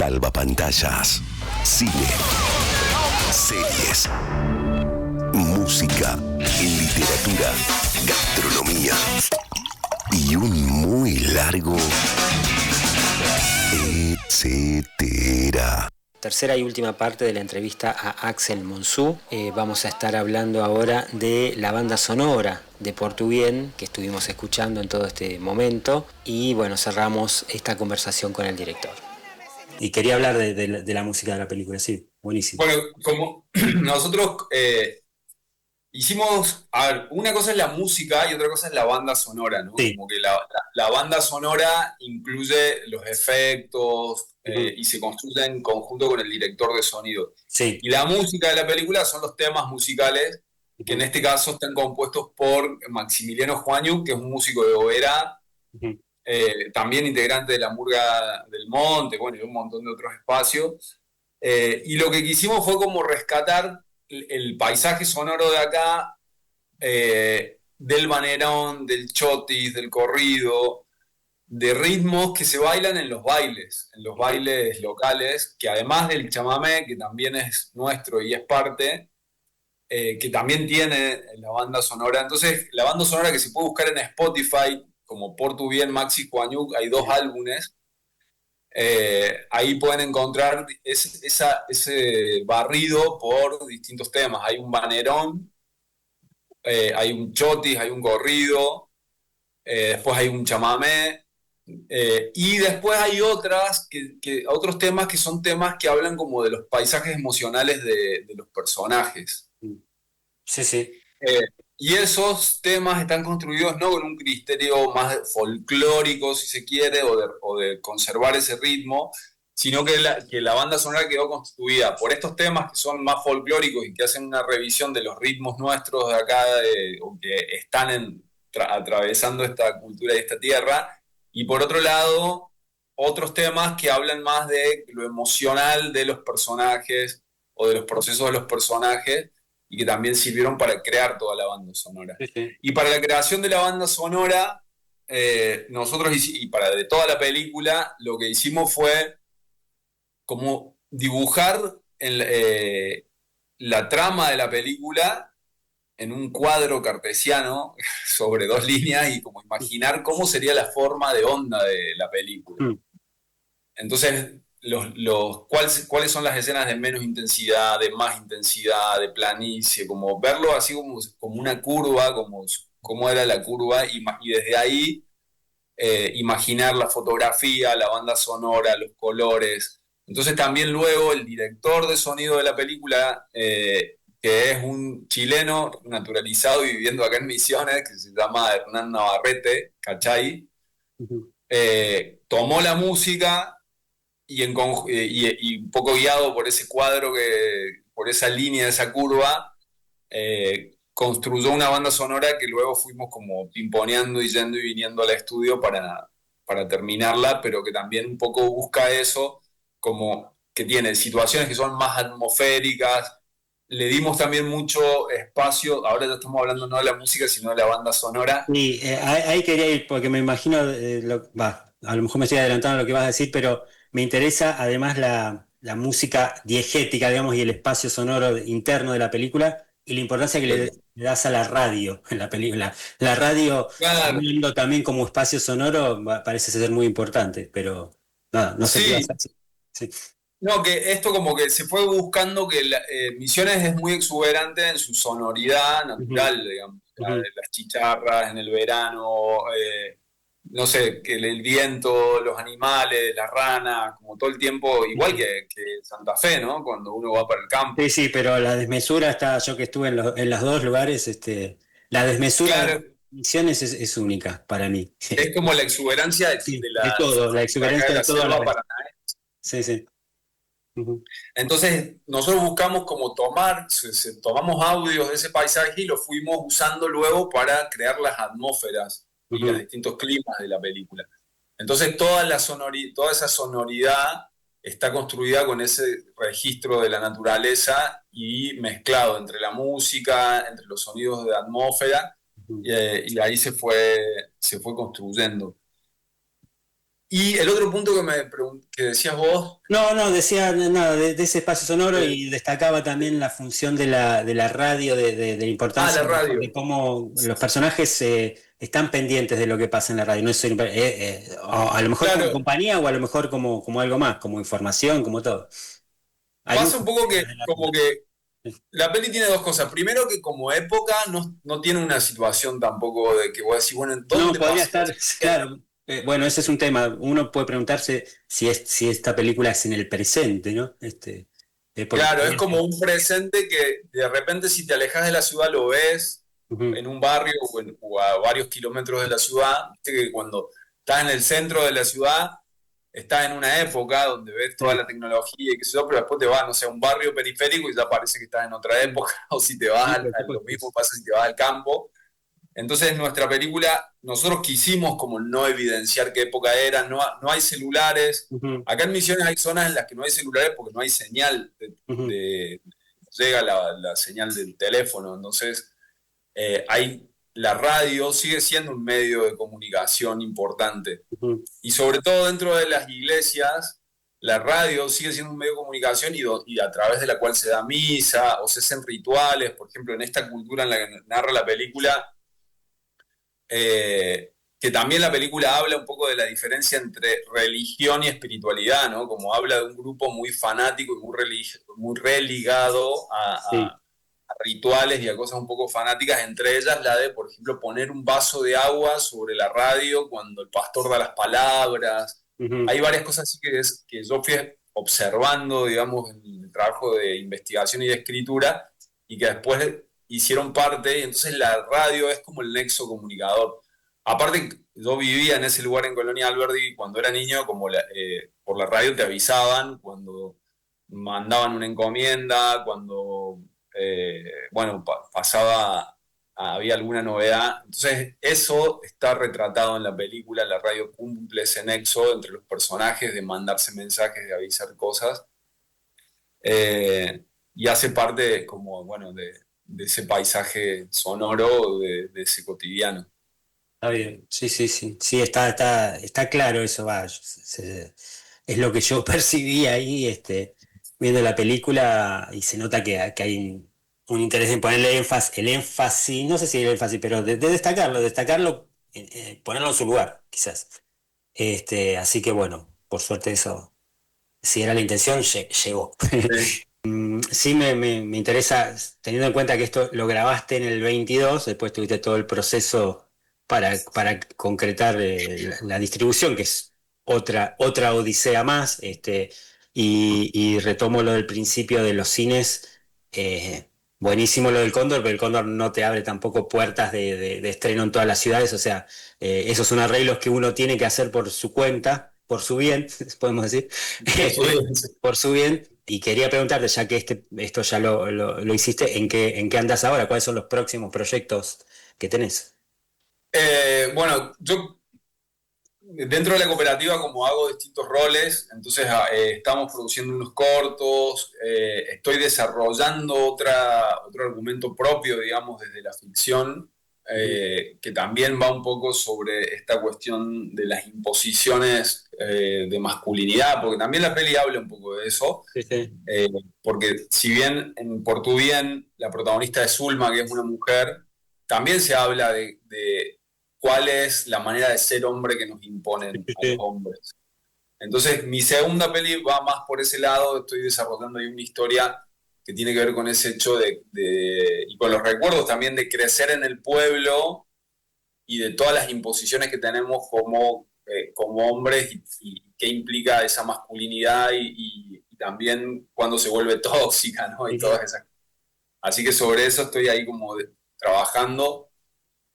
S1: Salvapantallas. Cine. Series. Música. Literatura. Gastronomía. Y un muy largo etcétera.
S11: Tercera y última parte de la entrevista a Axel Monzú. Vamos a estar hablando ahora de la banda sonora de Por tu Bien, que estuvimos escuchando en todo este momento. Y bueno, cerramos esta conversación con el director.
S2: Y quería hablar de la música de la película, sí, buenísimo.
S3: Bueno, como nosotros hicimos, a ver, una cosa es la música y otra cosa es la banda sonora, ¿no?
S2: Sí.
S3: Como que la banda sonora incluye los efectos y se construye en conjunto con el director de sonido.
S2: Sí.
S3: Y la música de la película son los temas musicales, que en este caso están compuestos por Maximiliano Juañu, que es un músico de Oberá, también integrante de la Murga del Monte, bueno, y un montón de otros espacios. Y lo que quisimos fue como rescatar el paisaje sonoro de acá, del banerón, del chotis, del corrido, de ritmos que se bailan en los bailes locales, que además del chamamé, que también es nuestro y es parte, que también tiene la banda sonora. Entonces, la banda sonora que se puede buscar en Spotify, como Por tu Bien, Maxi Juañuc, hay 2 álbumes. Ahí pueden encontrar ese barrido por distintos temas. Hay un banerón, hay un chotis, hay un corrido, después hay un chamamé, y después hay otros temas que son temas que hablan como de los paisajes emocionales de los personajes.
S2: Sí, sí.
S3: Y esos temas están construidos no con un criterio más folclórico, si se quiere, o de conservar ese ritmo, sino que la banda sonora quedó constituida por estos temas que son más folclóricos y que hacen una revisión de los ritmos nuestros de acá, o que están atravesando esta cultura y esta tierra, y por otro lado, otros temas que hablan más de lo emocional de los personajes o de los procesos de los personajes, y que también sirvieron para crear toda la banda sonora.
S2: Sí.
S3: Y para la creación de la banda sonora, nosotros, y para de toda la película, lo que hicimos fue como dibujar la trama de la película en un cuadro cartesiano sobre 2 líneas y como imaginar cómo sería la forma de onda de la película. Entonces, cuáles son las escenas de menos intensidad, de más intensidad, de planicie, como verlo así como una curva, como era la curva, y desde ahí imaginar la fotografía, la banda sonora, los colores. Entonces también luego el director de sonido de la película, que es un chileno naturalizado y viviendo acá en Misiones, que se llama Hernán Navarrete, ¿cachai? Tomó la música y un poco guiado por ese cuadro, por esa línea, esa curva, construyó una banda sonora que luego fuimos como pimponeando y yendo y viniendo al estudio para terminarla, pero que también un poco busca eso, como que tiene situaciones que son más atmosféricas. Le dimos también mucho espacio, ahora ya estamos hablando no de la música, sino de la banda sonora.
S2: Y ahí quería ir, porque me imagino, a lo mejor me estoy adelantando a lo que vas a decir, pero me interesa además la música diegética, digamos, y el espacio sonoro interno de la película, y la importancia que le das a la radio en la película. La radio, viendo también como espacio sonoro, parece ser muy importante, pero nada, no sé qué vas a decir. Sí.
S3: No, que esto como que se fue buscando que Misiones es muy exuberante en su sonoridad natural, digamos, las chicharras en el verano, no sé, que el viento, los animales, las ranas, como todo el tiempo, igual que Santa Fe, ¿no? Cuando uno va para el campo.
S2: Sí, pero la desmesura yo que estuve en los 2 lugares, la desmesura de Misiones es única para mí.
S3: Es como la exuberancia de
S2: todo, la exuberancia de todo. Sí, sí.
S3: Entonces nosotros buscamos como tomamos audios de ese paisaje y los fuimos usando luego para crear las atmósferas y los distintos climas de la película. Entonces toda esa sonoridad está construida con ese registro de la naturaleza y mezclado entre la música, entre los sonidos de la atmósfera, y ahí se fue construyendo. Y el otro punto que decías vos.
S2: No, decía nada de ese espacio sonoro y destacaba también la función de la radio, de la importancia
S3: la radio.
S2: de cómo los personajes están pendientes de lo que pasa en la radio. No es a lo mejor como compañía o a lo mejor como algo más, como información, como todo.
S3: Pasa un poco que como que la peli tiene dos cosas. Primero, que como época no tiene una situación tampoco de que voy a decir, bueno, ¿en dónde
S2: podría
S3: pasa?
S2: estar, claro. Bueno, ese es un tema. Uno puede preguntarse si esta película es en el presente, ¿no?
S3: Claro, es como un presente que de repente, si te alejas de la ciudad, lo ves en un barrio o a varios kilómetros de la ciudad. Viste que cuando estás en el centro de la ciudad, estás en una época donde ves toda la tecnología y qué sé yo, pero después te vas, no sé, a un barrio periférico y ya parece que estás en otra época. O si te vas lo mismo pasa si te vas al campo. Entonces, nuestra película, nosotros quisimos como no evidenciar qué época era, no hay celulares. Acá en Misiones hay zonas en las que no hay celulares porque no hay señal, llega la señal del teléfono. Entonces, la radio sigue siendo un medio de comunicación importante. Y sobre todo dentro de las iglesias, la radio sigue siendo un medio de comunicación y a través de la cual se da misa o se hacen rituales. Por ejemplo, en esta cultura en la que narra la película, que también la película habla un poco de la diferencia entre religión y espiritualidad, ¿no? Como habla de un grupo muy fanático y muy religado a rituales y a cosas un poco fanáticas, entre ellas la de, por ejemplo, poner un vaso de agua sobre la radio cuando el pastor da las palabras. Hay varias cosas así que yo fui observando, digamos, en el trabajo de investigación y de escritura, y que después hicieron parte, y entonces la radio es como el nexo comunicador. Aparte, yo vivía en ese lugar en Colonia Alberdi, y cuando era niño, como por la radio te avisaban cuando mandaban una encomienda, cuando había alguna novedad. Entonces eso está retratado en la película. La radio cumple ese nexo entre los personajes de mandarse mensajes, de avisar cosas, y hace parte como, bueno, de ese paisaje sonoro, de ese cotidiano.
S2: Está bien, sí, está claro eso, es lo que yo percibí ahí, viendo la película, y se nota que hay un interés en ponerle énfasis, no sé si el énfasis, pero de destacarlo, ponerlo en su lugar, quizás. Así que bueno, por suerte eso, si era la intención, llegó. Sí, me interesa, teniendo en cuenta que esto lo grabaste en el 22, después tuviste todo el proceso para concretar la distribución, que es otra odisea más, y retomo lo del principio de los cines. Buenísimo lo del Cóndor, pero el Cóndor no te abre tampoco puertas de estreno en todas las ciudades, o sea, esos son arreglos que uno tiene que hacer por su cuenta, por su bien, podemos decir, por su bien. Y quería preguntarte, ya que esto ya lo hiciste, ¿en qué andas ahora? ¿Cuáles son los próximos proyectos que tenés?
S3: Bueno, yo dentro de la cooperativa, como hago distintos roles, entonces estamos produciendo unos cortos, estoy desarrollando otro argumento propio, digamos, desde la ficción, que también va un poco sobre esta cuestión de las imposiciones de masculinidad, porque también la peli habla un poco de eso. Porque si bien en Por tu bien la protagonista es Zulma, que es una mujer, también se habla de cuál es la manera de ser hombre que nos imponen a los hombres. Entonces mi segunda peli va más por ese lado. Estoy desarrollando ahí una historia que tiene que ver con ese hecho y con los recuerdos también de crecer en el pueblo y de todas las imposiciones que tenemos como hombres, y qué implica esa masculinidad, y también cuando se vuelve tóxica, ¿no? Y todas esas. Así que sobre eso estoy ahí como trabajando.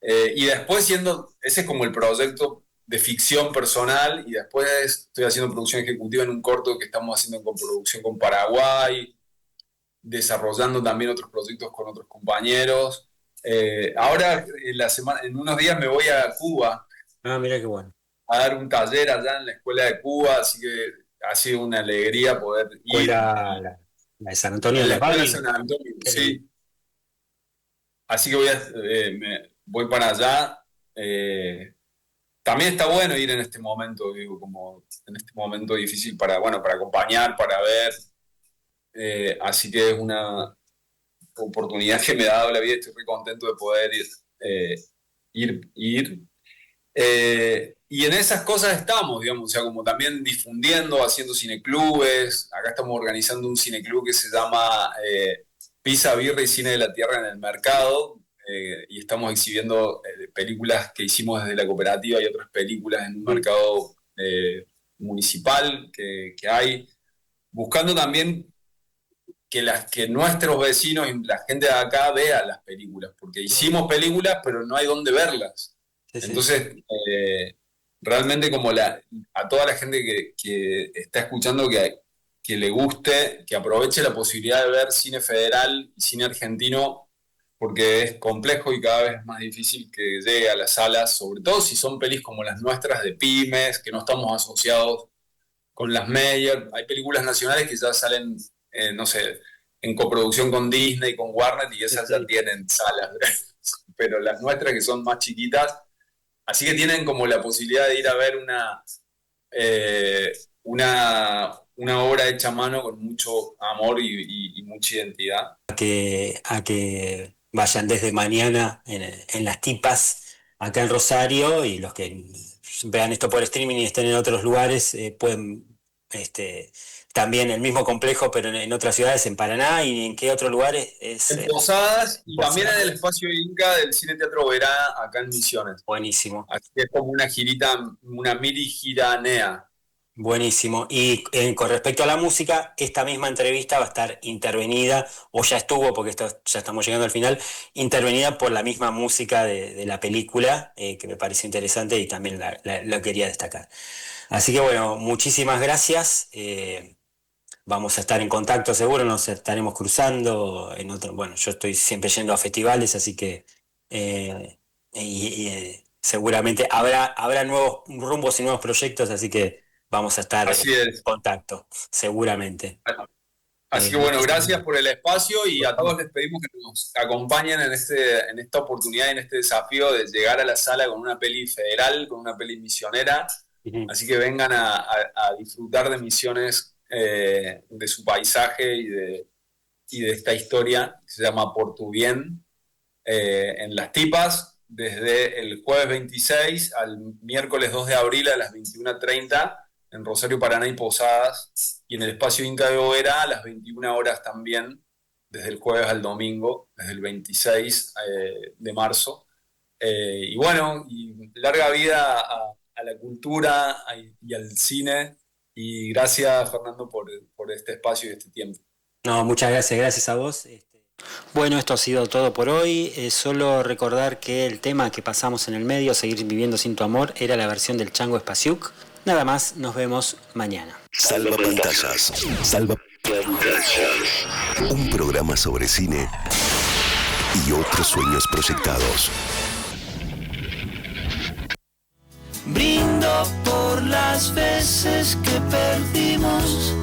S3: Y después ese es como el proyecto de ficción personal, y después estoy haciendo producción ejecutiva en un corto que estamos haciendo con producción con Paraguay, desarrollando también otros proyectos con otros compañeros. Ahora, en unos días me voy a Cuba.
S2: Ah, mira qué bueno.
S3: A dar un taller allá en la escuela de Cuba, así que ha sido una alegría poder ir.
S2: La de San Antonio de
S3: la
S2: los
S3: escuela de
S2: Baños.
S3: San Antonio, sí. Así que voy para allá. también está bueno ir en este momento, digo, como en este momento difícil para acompañar, para ver. Así que es una oportunidad que me ha dado la vida, estoy muy contento de poder ir. Y en esas cosas estamos, digamos, o sea, como también difundiendo, haciendo cineclubes. Acá estamos organizando un cineclub que se llama Pizza, Birra y Cine de la Tierra en el Mercado, y estamos exhibiendo películas que hicimos desde la cooperativa y otras películas en un mercado municipal que hay, buscando también que nuestros vecinos y la gente de acá vea las películas, porque hicimos películas pero no hay dónde verlas. Sí. Entonces, realmente como a toda la gente que está escuchando que le guste, que aproveche la posibilidad de ver cine federal y cine argentino, porque es complejo y cada vez más difícil que llegue a las salas, sobre todo si son pelis como las nuestras de pymes, que no estamos asociados con las majors. Hay películas nacionales que ya salen, no sé, en coproducción con Disney, con Warner, y esas ya tienen salas, pero las nuestras, que son más chiquitas, así que tienen como la posibilidad de ir a ver una obra hecha a mano con mucho amor y mucha identidad.
S2: A que vayan desde mañana en las tipas acá en Rosario, y los que vean esto por streaming y estén en otros lugares pueden también el mismo complejo pero en otras ciudades, en Paraná. ¿Y en qué otros lugares?
S3: En Posadas, y también en el espacio Inca del Cine Teatro Verá acá en Misiones.
S2: Buenísimo.
S3: Así que es como una girita, una mini giranea.
S2: Buenísimo. Y con respecto a la música, esta misma entrevista va a estar intervenida, o ya estuvo, porque ya estamos llegando al final, intervenida por la misma música de la película, que me pareció interesante y también lo quería destacar. Así que bueno, muchísimas gracias. Vamos a estar en contacto seguro, nos estaremos cruzando en otro. Bueno, yo estoy siempre yendo a festivales, así que seguramente habrá nuevos rumbos y nuevos proyectos, así que vamos a estar en contacto, seguramente.
S3: Así que bueno, gracias por el espacio, y a todos les pedimos que nos acompañen en esta oportunidad, en este desafío de llegar a la sala con una peli federal, con una peli misionera. Así que vengan a disfrutar de Misiones, de su paisaje y de esta historia que se llama Por tu Bien, en Las Tipas, desde el jueves 26 al miércoles 2 de abril a las 21:30 en Rosario, Paraná y Posadas, y en el espacio Inca de Oberá a las 21 horas también, desde el jueves al domingo, desde el 26 de marzo. Y bueno, y larga vida a la cultura y al cine, y gracias, Fernando, por este espacio y este tiempo.
S2: No, muchas gracias a vos.
S11: Bueno, esto ha sido todo por hoy. Solo recordar que el tema que pasamos en el medio, Seguir viviendo sin tu amor, era la versión del Chango Espasiuk. Nada más, nos vemos mañana.
S1: Salva Pantallas. Salva Pantallas. Un programa sobre cine y otros sueños proyectados.
S12: Brindo por las veces que perdimos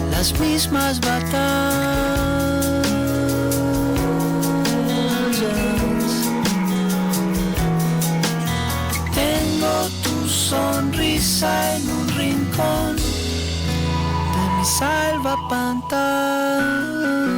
S12: las mismas batallas. Tengo tu sonrisa en un rincón de mi salvapantallas.